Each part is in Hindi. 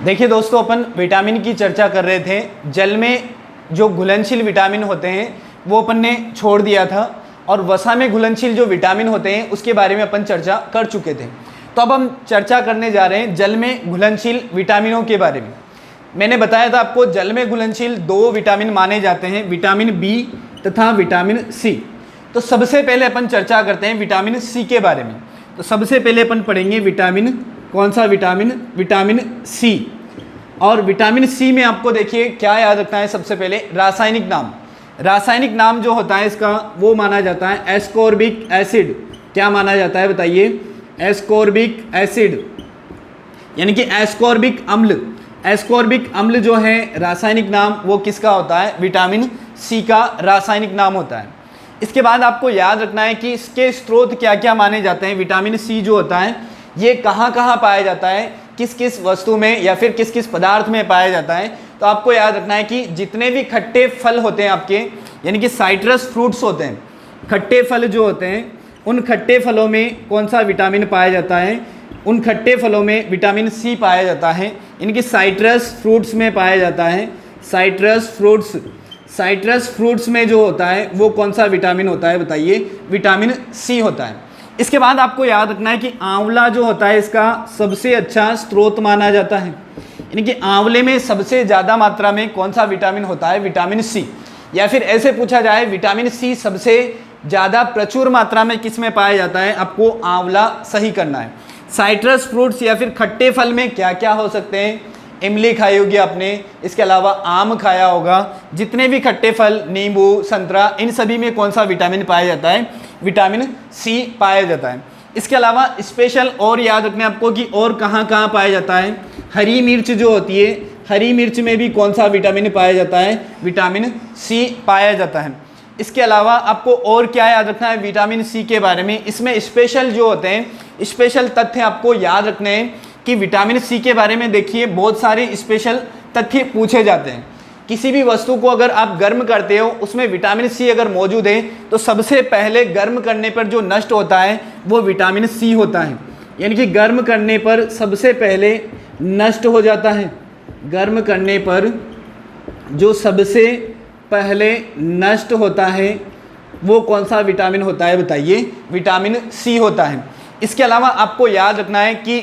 देखिए दोस्तों, अपन विटामिन की चर्चा कर रहे थे। जल में जो घुलनशील विटामिन होते हैं वो अपन ने छोड़ दिया था, और वसा में घुलनशील जो विटामिन होते हैं उसके बारे में अपन चर्चा कर चुके थे। तो अब हम चर्चा करने जा रहे हैं जल में घुलनशील विटामिनों के बारे में। मैंने बताया था आपको, जल में घुलनशील 2 विटामिन माने जाते हैं, विटामिन बी तथा विटामिन सी। तो सबसे पहले अपन चर्चा करते हैं विटामिन सी के बारे में। तो सबसे पहले अपन पढ़ेंगे विटामिन, कौन सा विटामिन? Vitamin C. और विटामिन सी में आपको देखिए क्या याद रखना है, सबसे पहले रासायनिक नाम। रासायनिक नाम जो होता है इसका वो माना जाता है एस्कॉर्बिक एसिड। क्या माना जाता है बताइए? एस्कॉर्बिक एसिड, यानी कि एस्कॉर्बिक अम्ल। एस्कॉर्बिक अम्ल जो है रासायनिक नाम वो किसका होता है? विटामिन सी का रासायनिक नाम होता है। इसके बाद आपको याद रखना है कि इसके स्रोत क्या क्या माने जाते हैं। विटामिन सी जो होता है ये कहाँ कहाँ पाया जाता है, किस किस वस्तु में या फिर किस किस पदार्थ में पाया जाता है। तो आपको याद रखना है कि जितने भी खट्टे फल होते हैं आपके, यानी कि साइट्रस फ्रूट्स होते हैं, खट्टे फल जो होते हैं, उन खट्टे फलों में कौन सा विटामिन पाया जाता है? उन खट्टे फलों में विटामिन सी पाया जाता है। इनकी साइट्रस फ्रूट्स में पाया जाता है। साइट्रस फ्रूट्स में जो होता है वो कौन सा विटामिन होता है बताइए? विटामिन सी होता है। इसके बाद आपको याद रखना है कि आंवला जो होता है इसका सबसे अच्छा स्रोत माना जाता है। यानी कि आंवले में सबसे ज़्यादा मात्रा में कौन सा विटामिन होता है? Vitamin C. या फिर ऐसे पूछा जाए, विटामिन सी सबसे ज़्यादा प्रचुर मात्रा में किस में पाया जाता है? आपको आंवला सही करना है। साइट्रस फ्रूट्स या फिर खट्टे फल में क्या क्या हो सकते हैं? इमली खाई होगी आपने, इसके अलावा आम खाया होगा। जितने भी खट्टे फल, नींबू, संतरा, इन सभी में कौन सा विटामिन पाया जाता है? विटामिन सी पाया जाता है। इसके अलावा स्पेशल और याद रखना है आपको कि और कहाँ कहाँ पाया जाता है। हरी मिर्च जो होती है, हरी मिर्च में भी कौन सा विटामिन पाया जाता है? विटामिन सी पाया जाता है। इसके अलावा आपको और क्या याद रखना है विटामिन सी के बारे में? इसमें स्पेशल जो होते हैं, स्पेशल तथ्य आपको याद रखने हैं कि विटामिन सी के बारे में देखिए बहुत सारे स्पेशल तथ्य पूछे जाते हैं। किसी भी वस्तु को अगर आप गर्म करते हो, उसमें विटामिन सी अगर मौजूद है तो सबसे पहले गर्म करने पर जो नष्ट होता है वो विटामिन सी होता है। यानी कि गर्म करने पर सबसे पहले नष्ट हो जाता है। गर्म करने पर जो सबसे पहले नष्ट होता है वो कौन सा विटामिन होता है बताइए? विटामिन सी होता है। इसके अलावा आपको याद रखना है कि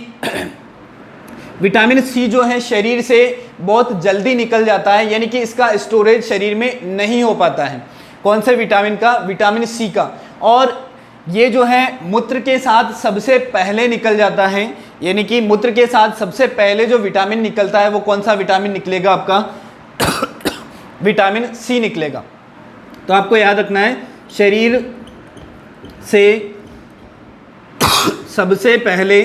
विटामिन सी जो है शरीर से बहुत जल्दी निकल जाता है, यानी कि इसका स्टोरेज शरीर में नहीं हो पाता है। कौन से विटामिन का? विटामिन सी का। और ये जो है मूत्र के साथ सबसे पहले निकल जाता है, यानी कि मूत्र के साथ सबसे पहले जो विटामिन निकलता है वो कौन सा विटामिन निकलेगा आपका? विटामिन सी निकलेगा। तो आपको याद रखना है शरीर से सबसे पहले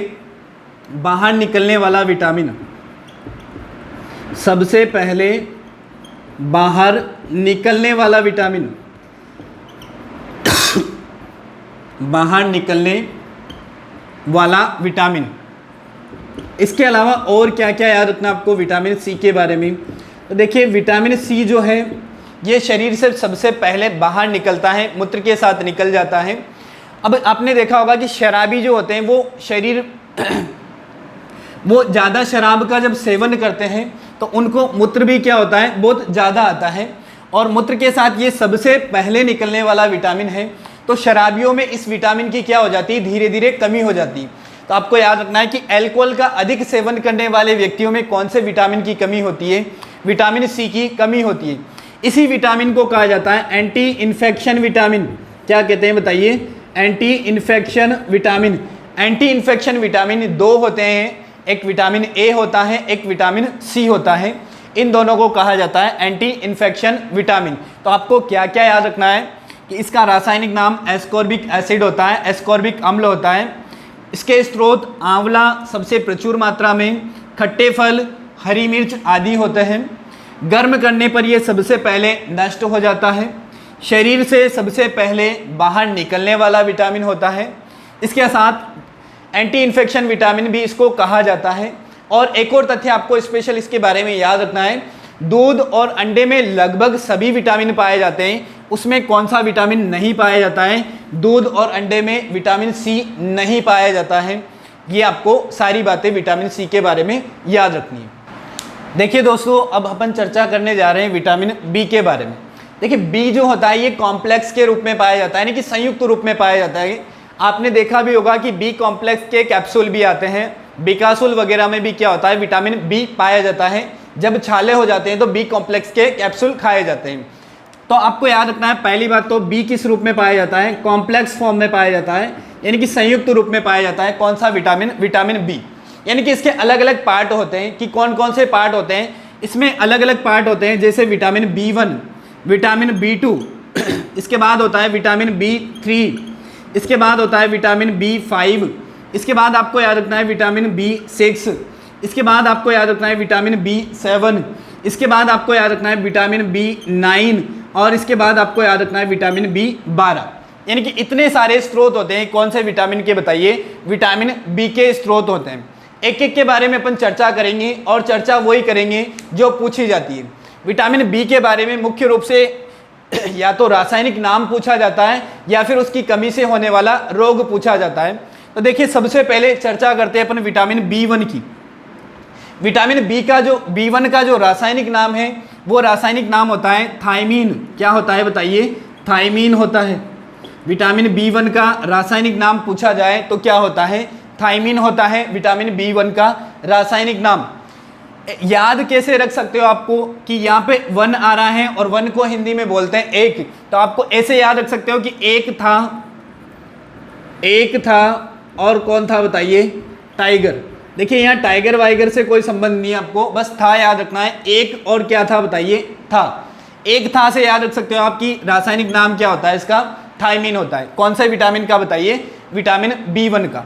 बाहर निकलने वाला विटामिन, सबसे पहले बाहर निकलने वाला विटामिन, बाहर निकलने वाला विटामिन। इसके अलावा और क्या क्या याद रखना आपको विटामिन सी के बारे में? तो देखिए विटामिन सी जो है ये शरीर से सबसे पहले बाहर निकलता है, मूत्र के साथ निकल जाता है। अब आपने देखा होगा कि शराबी जो होते हैं वो ज़्यादा शराब का जब सेवन करते हैं तो उनको मूत्र भी क्या होता है? बहुत ज़्यादा आता है, और मूत्र के साथ ये सबसे पहले निकलने वाला विटामिन है। तो शराबियों में इस विटामिन की क्या हो जाती है? धीरे धीरे कमी हो जाती है। तो आपको याद रखना है कि अल्कोहल का अधिक सेवन करने वाले व्यक्तियों में कौन से विटामिन की कमी होती है? विटामिन सी की कमी होती है। इसी विटामिन को कहा जाता है एंटी इन्फेक्शन विटामिन। क्या कहते हैं बताइए? Anti infection vitamin. Anti infection vitamin 2 होते हैं, एक विटामिन ए होता है, एक विटामिन सी होता है। इन दोनों को कहा जाता है एंटी इन्फेक्शन विटामिन। तो आपको क्या क्या याद रखना है कि इसका रासायनिक नाम एस्कॉर्बिक एसिड होता है, एस्कॉर्बिक अम्ल होता है। इसके स्रोत आंवला सबसे प्रचुर मात्रा में, खट्टे फल, हरी मिर्च आदि होते हैं। गर्म करने पर यह सबसे पहले नष्ट हो जाता है। शरीर से सबसे पहले बाहर निकलने वाला विटामिन होता है। इसके साथ एंटी इन्फेक्शन विटामिन भी इसको कहा जाता है। और एक और तथ्य आपको स्पेशल इसके बारे में याद रखना है, दूध और अंडे में लगभग सभी विटामिन पाए जाते हैं, उसमें कौन सा विटामिन नहीं पाया जाता है? दूध और अंडे में विटामिन सी नहीं पाया जाता है। ये आपको सारी बातें विटामिन सी के बारे में याद रखनी है। देखिए दोस्तों, अब अपन चर्चा करने जा रहे हैं विटामिन बी के बारे में। देखिए बी जो होता है ये कॉम्प्लेक्स के रूप में पाया जाता है, यानी कि संयुक्त रूप में पाया जाता है। आपने देखा भी होगा कि बी कॉम्प्लेक्स के कैप्सूल भी आते हैं, बिकासूल वगैरह में भी क्या होता है, विटामिन बी पाया जाता है। जब छाले हो जाते हैं तो बी कॉम्प्लेक्स के कैप्सूल खाए जाते हैं। तो आपको याद रखना है, पहली बात तो बी किस रूप में पाया जाता है, कॉम्प्लेक्स फॉर्म में पाया जाता है, यानी कि संयुक्त रूप में पाया जाता है। कौन सा विटामिन, विटामिन बी। यानी कि इसके अलग अलग पार्ट होते हैं, कि कौन कौन से पार्ट होते हैं, इसमें अलग अलग पार्ट होते हैं, जैसे विटामिन बी1, विटामिन बी2, इसके बाद होता है विटामिन बी3, इसके बाद होता है विटामिन बी5, इसके बाद आपको याद रखना है विटामिन बी6, इसके बाद आपको याद रखना है विटामिन बी7, इसके बाद आपको याद रखना है विटामिन बी9, और इसके बाद आपको याद रखना है विटामिन बी12। यानी कि इतने सारे स्रोत होते हैं। कौन से विटामिन के बताइए, विटामिन बी के स्रोत होते हैं। एक एक के बारे में अपन चर्चा करेंगे, और चर्चा वही करेंगे जो पूछी जाती है। विटामिन बी के बारे में मुख्य रूप से या तो रासायनिक नाम पूछा जाता है, या फिर उसकी कमी से होने वाला रोग पूछा जाता है। तो देखिए सबसे पहले चर्चा करते हैं अपन विटामिन बी1 की। विटामिन बी का जो बी1 का जो रासायनिक नाम है, वो रासायनिक नाम होता है थायमीन। क्या होता है बताइए, थायमीन होता है। विटामिन बी1 का रासायनिक नाम पूछा जाए तो क्या होता है, थायमीन होता है विटामिन बी1 का रासायनिक नाम। याद कैसे रख सकते हो आपको, कि यहाँ पे 1 आ रहा है और 1 को हिंदी में बोलते हैं एक, तो आपको ऐसे याद रख सकते हो कि एक था और कौन था बताइए, टाइगर। देखिए यहाँ टाइगर वाइगर से कोई संबंध नहीं है, आपको बस था याद रखना है। एक और क्या था बताइए, था। एक था से याद रख सकते हो आपकी रासायनिक नाम क्या होता है इसका, थायमीन होता है। कौन से विटामिन का बताइए, विटामिन बी1 का।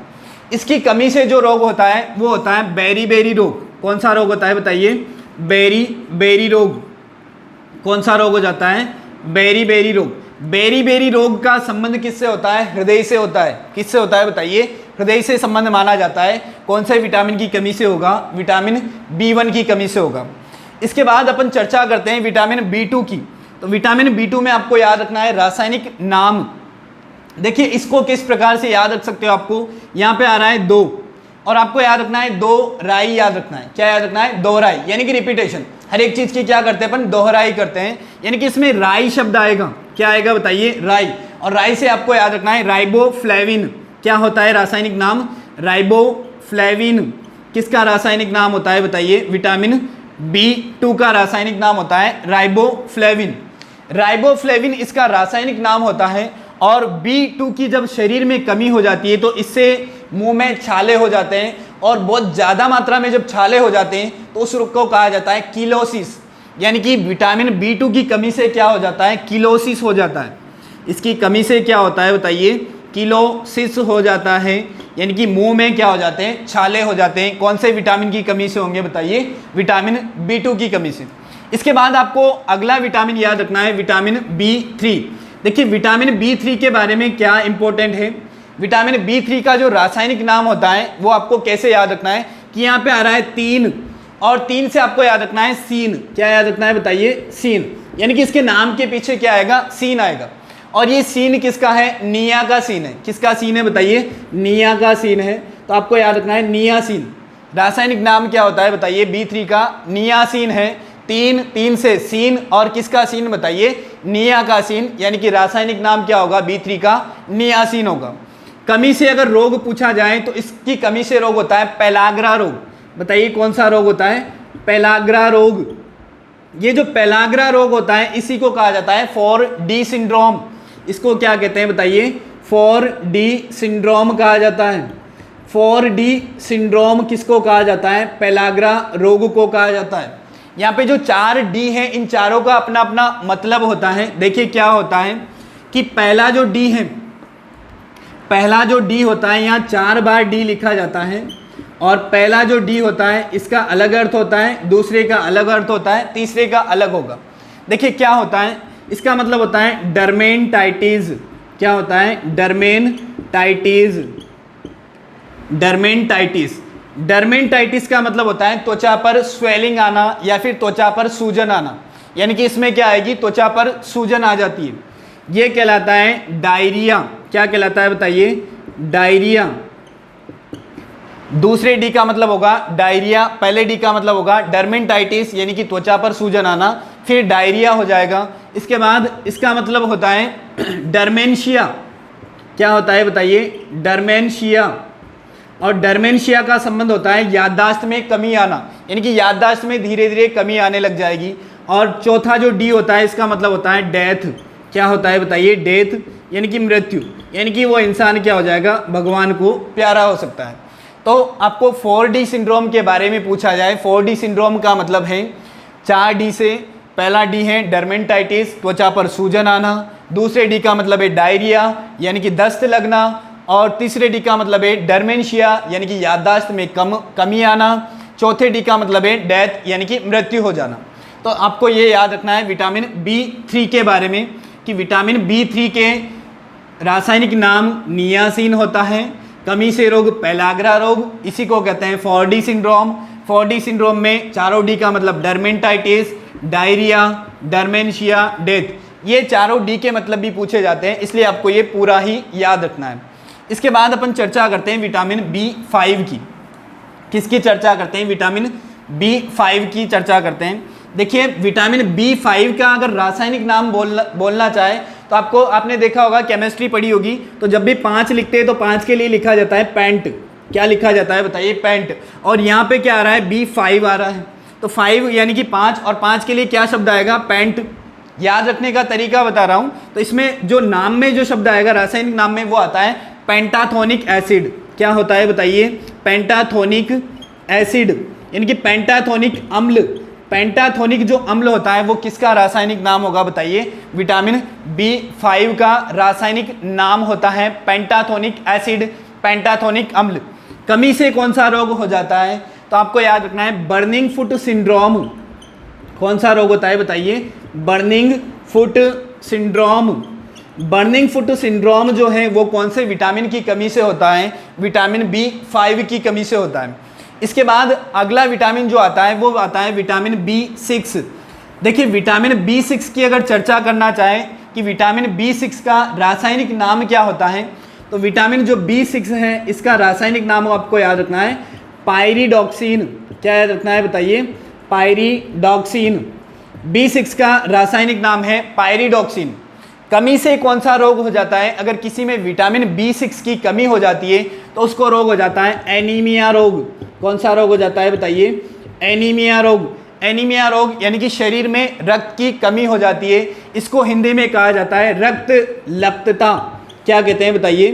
इसकी कमी से जो रोग होता है वो होता है बेरी बेरी रोग। कौन सा रोग होता है बताइए, बेरी बेरी रोग। कौन सा रोग हो जाता है, बेरी बेरी रोग। बेरी बेरी रोग का संबंध किससे होता है, हृदय से होता है। किससे होता है बताइए, हृदय से संबंध माना जाता है। कौन से विटामिन की कमी से होगा, विटामिन बी1 की कमी से होगा। इसके बाद अपन चर्चा करते हैं विटामिन बी2 की। तो विटामिन बी2 में आपको याद रखना है रासायनिक नाम। देखिए इसको किस प्रकार से याद रख सकते हो, आपको यहाँ पे आ रहा है 2, और आपको याद रखना है 2 राई याद रखना है। क्या याद रखना है, दोहराई, यानी कि रिपीटेशन। हर एक चीज की क्या करते हैं अपन, दोहराई करते हैं। यानी कि इसमें राई शब्द आएगा। क्या आएगा बताइए, राई। और राई से आपको याद रखना है राइबोफ्लेविन। क्या होता है रासायनिक नाम, राइबोफ्लेविन। किसका रासायनिक नाम होता है बताइए, विटामिन बी2 का रासायनिक नाम होता है राइबोफ्लेविन। राइबोफ्लेविन इसका रासायनिक नाम होता है। और बी2 की जब शरीर में कमी हो जाती है तो इससे मुंह में छाले हो जाते हैं, और बहुत ज़्यादा मात्रा में जब छाले हो जाते हैं तो उस रोग को कहा जाता है किलोसिस। यानी कि विटामिन बी2 की कमी से क्या हो जाता है, किलोसिस हो जाता है। इसकी कमी से क्या होता है बताइए, किलोसिस हो जाता है। यानी कि मुंह में क्या हो जाते हैं, छाले हो जाते हैं। कौन से विटामिन की कमी से होंगे बताइए, विटामिन बी2 की कमी से। इसके बाद आपको अगला विटामिन याद रखना है, विटामिन बी3। देखिए विटामिन बी3 के बारे में क्या इंपॉर्टेंट है, विटामिन बी3 का जो रासायनिक नाम होता है वो आपको कैसे याद रखना है, कि यहाँ पे आ रहा है 3, और 3 से आपको याद रखना है सीन। क्या याद रखना है बताइए, सीन। यानी कि इसके नाम के पीछे क्या आएगा, सीन आएगा। और ये सीन किसका है, निया का सीन है। किसका सीन है बताइए, निया का सीन है। तो आपको याद रखना है नियासीन। रासायनिक नाम क्या होता है बताइए, बी3 का नियासीन है। 3 से सीन, और किसका सीन बताइए, निया का सीन। यानी कि रासायनिक नाम क्या होगा, बी3 का नियासीन होगा। कमी से अगर रोग पूछा जाए तो इसकी कमी से रोग होता है पेलाग्रा रोग। बताइए कौन सा रोग होता है, पेलाग्रा रोग। ये जो पेलाग्रा रोग होता है इसी को कहा जाता है 4D सिंड्रोम। इसको क्या कहते हैं बताइए, 4D सिंड्रोम कहा जाता है। 4D सिंड्रोम किसको कहा जाता है, पेलाग्रा रोग को कहा जाता है। यहाँ पे जो 4D है, इन चारों का अपना अपना मतलब होता है। देखिए क्या होता है कि पहला जो D है, पहला जो D होता है, यहाँ 4 बार D लिखा जाता है। और पहला जो D होता है इसका अलग अर्थ होता है, दूसरे का अलग अर्थ होता है, तीसरे का अलग होगा। देखिए क्या होता है, इसका मतलब होता है डर्मेंटाइटिस। क्या होता है, डर्मेंटाइटिस। डर्मेंटाइटिस, डर्मेंटाइटिस का मतलब होता है त्वचा पर स्वेलिंग आना या फिर त्वचा पर सूजन आना। यानी कि इसमें क्या आएगी, त्वचा पर सूजन आ जाती है। ये कहलाता है डायरिया। क्या कहलाता है बताइए, डायरिया। दूसरे डी का मतलब होगा डायरिया, पहले डी का मतलब होगा डर्मेंटाइटिस यानी कि त्वचा पर सूजन आना, फिर डायरिया हो जाएगा। इसके बाद इसका मतलब होता है डरमेंशिया। क्या होता है बताइए? डरमेंशिया। और डरमेंशिया का संबंध होता है याददाश्त में कमी आना, यानी कि याददाश्त में धीरे धीरे कमी आने लग जाएगी। और चौथा जो डी होता है इसका मतलब होता है डेथ। क्या होता है बताइए? डेथ यानी कि मृत्यु, यानी कि वो इंसान क्या हो जाएगा? भगवान को प्यारा हो सकता है। तो आपको 4D सिंड्रोम के बारे में पूछा जाए, 4D सिंड्रोम का मतलब है 4D से। पहला डी है डर्मेंटाइटिस, त्वचा पर सूजन आना। दूसरे डी का मतलब है डायरिया यानी कि दस्त लगना। और तीसरे डी का मतलब है डरमेंशिया यानी कि याददाश्त में कमी आना। चौथे डी का मतलब है डेथ यानी कि मृत्यु हो जाना। तो आपको ये याद रखना है विटामिन B3 के बारे में कि विटामिन B3 के रासायनिक नाम नियासिन होता है। कमी से रोग पेलाग्रा रोग, इसी को कहते हैं 4D सिंड्रोम। 4D सिंड्रोम में चारों डी का मतलब डर्मेंटाइटिस, डायरिया, डरमेंशिया, डेथ, ये चारों डी के मतलब भी पूछे जाते हैं, इसलिए आपको ये पूरा ही याद रखना है। इसके बाद अपन चर्चा करते हैं विटामिन B5 की। किसकी चर्चा करते हैं? विटामिन B5 की चर्चा करते हैं। देखिए विटामिन B5 का अगर रासायनिक नाम बोलना चाहे तो आपने देखा होगा, केमिस्ट्री पढ़ी होगी, तो जब भी 5 लिखते हैं तो 5 के लिए लिखा जाता है पेंट। क्या लिखा जाता है बताइए? पेंट। और यहाँ पे क्या आ रहा है? B5 आ रहा है। तो 5 यानी कि 5, और 5 के लिए क्या शब्द आएगा? पेंट। याद रखने का तरीका बता रहा हूँ। तो इसमें जो नाम में जो शब्द आएगा रासायनिक नाम में, वो आता है पेंटाथोनिक एसिड। क्या होता है बताइए? पेंटाथोनिक एसिड यानी कि पेंटाथोनिक अम्ल। पेंटाथोनिक जो अम्ल होता है वो किसका रासायनिक नाम होगा बताइए? विटामिन B5 का रासायनिक नाम होता है पेंटाथोनिक एसिड, पेंटाथोनिक अम्ल। कमी से कौन सा रोग हो जाता है? तो आपको याद रखना है बर्निंग फुट सिंड्रोम। कौन सा रोग होता है बताइए? Burning foot syndrome. Burning foot syndrome जो है वो कौन से विटामिन की कमी से होता है? विटामिन B5 की कमी से होता है। इसके बाद अगला विटामिन जो आता है वो आता है विटामिन B6। देखिए विटामिन B6 की अगर चर्चा करना चाहें कि विटामिन B6 का रासायनिक नाम क्या होता है, तो विटामिन जो B6 है इसका रासायनिक नाम आपको याद रखना है पायरिडॉक्सिन। क्या याद रखना है बताइए? पायरिडॉक्सिन। B6 का रासायनिक नाम है पायरिडॉक्सिन। कमी से कौन सा रोग हो जाता है? अगर किसी में विटामिन B6 की कमी हो जाती है तो उसको रोग हो जाता है एनीमिया रोग। कौन सा रोग हो जाता है बताइए? एनीमिया रोग। एनीमिया रोग यानी कि शरीर में रक्त की कमी हो जाती है, इसको हिंदी में कहा जाता है रक्त लप्तता। क्या कहते हैं बताइए?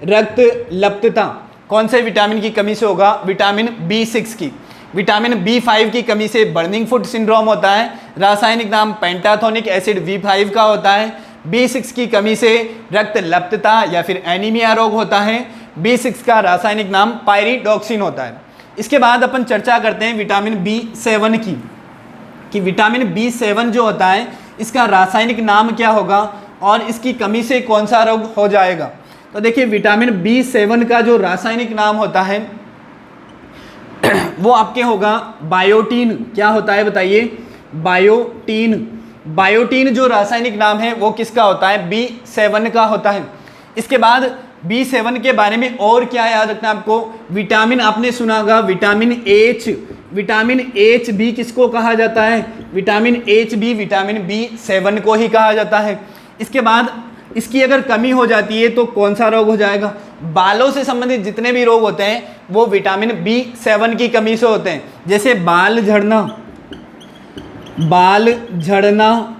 रक्त लप्तता। कौन से विटामिन की कमी से होगा? विटामिन B6 की। विटामिन B5 की कमी से बर्निंग फुट सिंड्रोम होता है, रासायनिक नाम पेंटाथोनिक एसिड V5 का होता है। B6 की कमी से रक्त लप्तता या फिर एनीमिया रोग होता है। B6 का रासायनिक नाम पायरिडॉक्सिन होता है। इसके बाद अपन चर्चा करते हैं विटामिन B7 की कि विटामिन B7 जो होता है इसका रासायनिक नाम क्या होगा और इसकी कमी से कौन सा रोग हो जाएगा। तो देखिए विटामिन B7 का जो रासायनिक नाम होता है वो आपके होगा बायोटीन। क्या होता है बताइए? बायोटीन। बायोटीन जो रासायनिक नाम है वो किसका होता है? B7 का होता है। इसके बाद B7 के बारे में और क्या याद रखना है आपको? विटामिन आपने सुना होगा विटामिन H। विटामिन H भी किसको कहा जाता है? विटामिन H भी विटामिन B7 को ही कहा जाता है। इसके बाद इसकी अगर कमी हो जाती है तो कौन सा रोग हो जाएगा? बालों से संबंधित जितने भी रोग होते हैं वो विटामिन B7 की कमी से होते हैं। जैसे बाल झड़ना, बाल झड़ना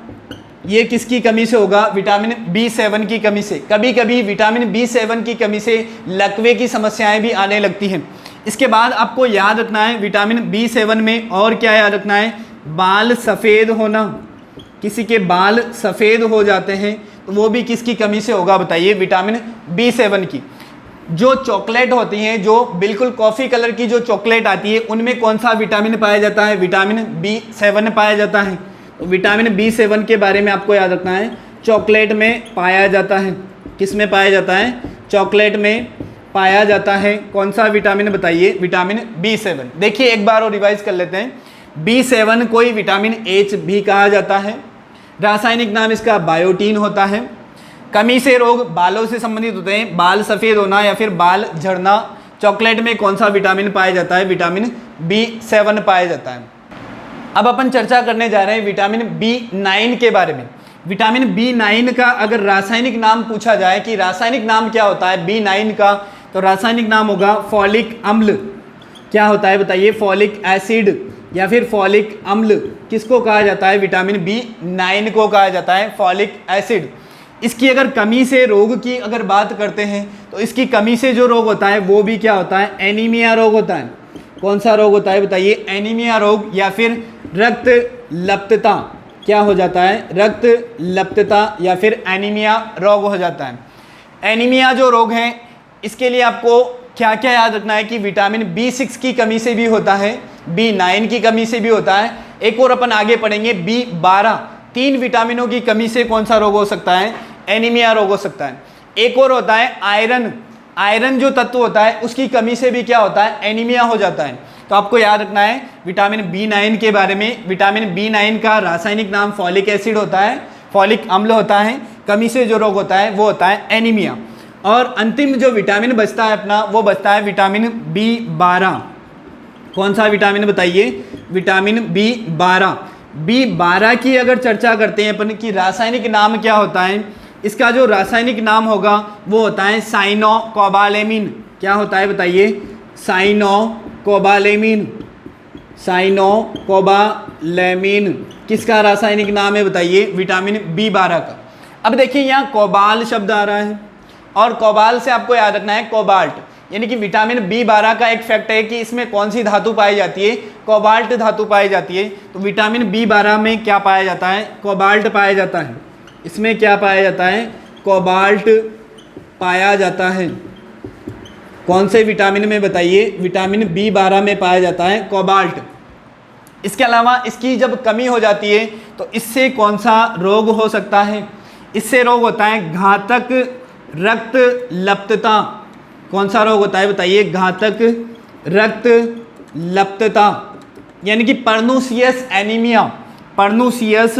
ये किसकी कमी से होगा? विटामिन B7 की कमी से। कभी कभी विटामिन B7 की कमी से लकवे की समस्याएं भी आने लगती हैं। इसके बाद आपको याद रखना है विटामिन B7 में और क्या याद रखना है? बाल सफ़ेद होना। किसी के बाल सफ़ेद हो जाते हैं तो वो भी किसकी कमी से होगा बताइए? विटामिन B7 की। जो चॉकलेट होती हैं, जो बिल्कुल कॉफ़ी कलर की जो चॉकलेट आती है, उनमें कौन सा विटामिन पाया जाता है? विटामिन B7 पाया जाता है। तो विटामिन B7 के बारे में आपको याद रखना है चॉकलेट में पाया जाता है। किस में पाया जाता है? चॉकलेट में पाया जाता है। कौन सा विटामिन बताइए? Vitamin B7। देखिए एक बार और रिवाइज कर लेते हैं। B7 कोई विटामिन H भी कहा जाता है, रासायनिक नाम इसका बायोटीन होता है। कमी से रोग बालों से संबंधित होते हैं, बाल सफ़ेद होना या फिर बाल झड़ना, चॉकलेट में कौन सा विटामिन पाया जाता है? विटामिन B7 पाया जाता है। अब अपन चर्चा करने जा रहे हैं विटामिन B9 के बारे में। विटामिन B9 का अगर रासायनिक नाम पूछा जाए कि रासायनिक नाम क्या होता है B9 का, तो रासायनिक नाम होगा फॉलिक अम्ल। क्या होता है बताइए? फॉलिक एसिड या फिर फॉलिक अम्ल किसको कहा जाता है? विटामिन B9 को कहा जाता है फॉलिक एसिड। इसकी अगर कमी से रोग की अगर बात करते हैं तो इसकी कमी से जो रोग होता है वो भी क्या होता है? एनीमिया रोग होता है। कौन सा रोग होता है बताइए? एनीमिया रोग या फिर रक्त लप्तता। क्या हो जाता है? रक्त लप्तता या फिर एनीमिया रोग हो जाता है। एनीमिया जो रोग है इसके लिए आपको क्या क्या याद रखना है कि विटामिन B6 की कमी से भी होता है, B9 की कमी से भी होता है, एक और अपन आगे पढ़ेंगे B12। 3 विटामिनों की कमी से कौन सा रोग हो सकता है? एनीमिया रोग हो सकता है। एक और होता है आयरन। आयरन जो तत्व होता है उसकी कमी से भी क्या होता है? एनीमिया हो जाता है। तो आपको याद रखना है विटामिन B9 के बारे में। विटामिन B9 का रासायनिक नाम फॉलिक एसिड होता है, फॉलिक अम्ल होता है। कमी से जो रोग होता है वो होता है एनीमिया। और अंतिम जो विटामिन बचता है अपना वो बचता है विटामिन B12। कौन सा विटामिन बताइए? Vitamin B12। B12 की अगर चर्चा करते हैं अपन की रासायनिक नाम क्या होता है? इसका जो रासायनिक नाम होगा वो होता है साइनोकोबालेमिन। क्या होता है बताइए? साइनोकोबालेमिन। साइनोकोबालेमिन किसका रासायनिक नाम है बताइए? विटामिन B12 का। अब देखिए यहाँ कोबाल शब्द आ रहा है और कोबाल से आपको याद रखना है कोबाल्ट, यानी कि विटामिन B12 का एक फैक्ट है कि इसमें कौन सी धातु पाई जाती है? कोबाल्ट धातु पाई जाती है। तो विटामिन B12 में क्या पाया जाता है? कोबाल्ट पाया जाता है। इसमें क्या पाया जाता है? कोबाल्ट पाया जाता है। कौन से विटामिन में बताइए? विटामिन B12 में पाया जाता है कोबाल्ट। इसके अलावा इसकी जब कमी हो जाती है तो इससे कौन सा रोग हो सकता है? इससे रोग होता है घातक रक्त लप्तता। कौन सा रोग होता है बताइए? घातक रक्त लप्तता, यानी कि पर्नुसियस एनीमिया। पर्नुसियस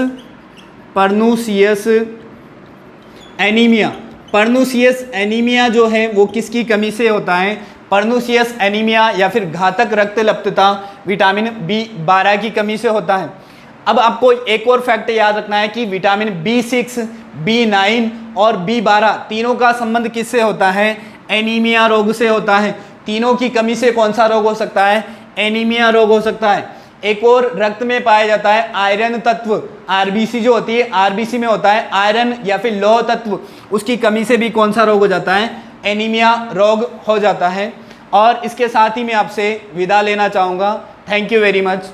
एनीमिया। पर्नुसियस एनीमिया जो है वो किसकी कमी से होता है? पर्नुसियस एनीमिया या फिर घातक रक्त लप्तता विटामिन B12 की कमी से होता है। अब आपको एक और फैक्ट याद रखना है कि विटामिन B6, B9 और B12 तीनों का संबंध किससे होता है? एनीमिया रोग से होता है। तीनों की कमी से कौन सा रोग हो सकता है? एनीमिया रोग हो सकता है। एक और रक्त में पाया जाता है आयरन तत्व। आरबीसी जो होती है, आरबीसी में होता है आयरन या फिर लौह तत्व, उसकी कमी से भी कौन सा रोग हो जाता है? एनीमिया रोग हो जाता है। और इसके साथ ही मैं आपसे विदा लेना चाहूँगा। Thank you very much.